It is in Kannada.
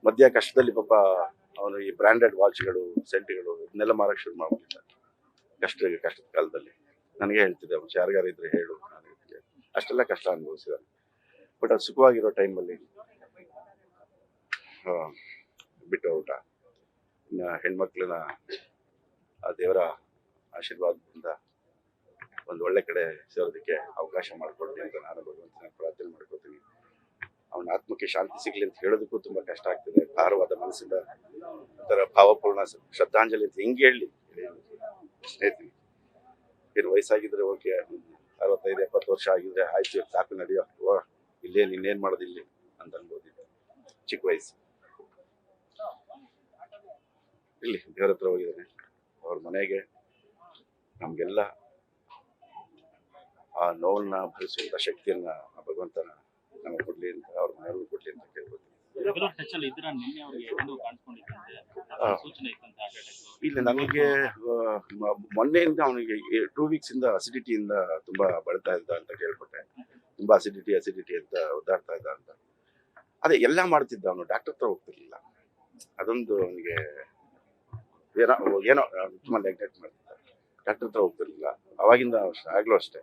ಮಧ್ಯ ಕಷ್ಟದಲ್ಲಿ ಪಾಪ ಅವನು ಈ ಬ್ರ್ಯಾಂಡೆಡ್ ವಾಚ್ಗಳು ಸೆಂಟ್ಗಳು ಇದನ್ನೆಲ್ಲ ಮಾರಕ್ಕೆ ಶುರು ಮಾಡ್ಬಿಟ್ಟಿದ್ದ ಕಷ್ಟದ ಕಾಲದಲ್ಲಿ. ನನಗೆ ಹೇಳ್ತಿದ್ದೆ, ಯಾರಿಗಾರು ಇದ್ರೆ ಹೇಳು, ನಾನು ಇರ್ತೀನಿ. ಅಷ್ಟೆಲ್ಲ ಕಷ್ಟ ಅನುಭವಿಸಿದ. ಬಟ್ ಅದು ಸುಖವಾಗಿರೋ ಟೈಮಲ್ಲಿ ಬಿಟ್ಟು ಊಟ. ಇನ್ನು ಹೆಣ್ಮಕ್ಳನ್ನ ಆ ದೇವರ ಆಶೀರ್ವಾದದಿಂದ ಒಂದು ಒಳ್ಳೆ ಕಡೆ ಸೇರೋದಕ್ಕೆ ಅವಕಾಶ ಮಾಡಿಕೊಡ್ಲಿ ಅಂತ ನಾನು ಭಗವಂತನ ಪ್ರಾರ್ಥನೆ ಮಾಡ್ಕೋತೀನಿ. ಅವನ ಆತ್ಮಕ್ಕೆ ಶಾಂತಿ ಸಿಗ್ಲಿ ಅಂತ ಹೇಳೋದಕ್ಕೂ ತುಂಬಾ ಕಷ್ಟ ಆಗ್ತದೆ. ಭಾರವಾದ ಮನಸ್ಸಿಂದ ಒಂಥರ ಭಾವಪೂರ್ಣ ಶ್ರದ್ಧಾಂಜಲಿ ಅಂತ ಹೆಂಗೆ ಹೇಳಿ ಸ್ನೇಹಿತರಿಗೆ. ಏನು ವಯಸ್ಸಾಗಿದ್ರೆ ಓಕೆ, 65-70 ವರ್ಷ ಆಗಿದ್ರೆ ಆಯ್ತು, ಸಾಕು ನಡೆಯೋ, ಇನ್ನೇನ್ ಮಾಡೋದು ಇಲ್ಲಿ ಅಂತ ಅನ್ಬೋದಿತ್ತು. ಚಿಕ್ಕ ವಯಸ್ಸು ಇಲ್ಲಿ ದೇವರ ಹತ್ರ ಹೋಗಿದ್ದಾನೆ. ಅವ್ರ ಮನೆಗೆ ನಮ್ಗೆಲ್ಲ ಆ ನೋವನ್ನ ಭರಿಸುವಂತ ಶಕ್ತಿಯನ್ನ ಆ ಭಗವಂತನ ನಮಗೆ ಕೊಡ್ಲಿ ಅಂತ, ಅವ್ರ ಮನೆಯವ್ರಿಗೂ ಕೊಡ್ಲಿ ಅಂತ ಕೇಳ್ಬೋದು. ಇಲ್ಲ, ನನಗೆ ಮೊನ್ನೆಯಿಂದ ಅವನಿಗೆ 2 ವೀಕ್ಸ್ ಇಂದ ಅಸಿಡಿಟಿಯಿಂದ ತುಂಬಾ ಬಳತಾ ಇದ್ದ ಅಂತ ಕೇಳ್ಪಟ್ಟೆ. ತುಂಬಾ ಅಸಿಡಿಟಿ ಅಂತ ಒದ್ದಾಡ್ತಾ ಇದ್ದ ಅಂತ. ಅದೇ ಎಲ್ಲ ಮಾಡ್ತಿದ್ದ ಅವನು, ಡಾಕ್ಟರ್ ಹತ್ರ ಹೋಗ್ತಿರ್ಲಿಲ್ಲ. ಅದೊಂದು ಅವನಿಗೆ ಏನೋ ತುಂಬಾ ನೆಗ್ಲೆಕ್ಟ್ ಮಾಡ್ತಿದ್ದ. ಡಾಕ್ಟರ್ ಹತ್ರ ಹೋಗ್ತಿರ್ಲಿಲ್ಲ ಅವಾಗಿಂದ. ಆಗ್ಲೂ ಅಷ್ಟೇ,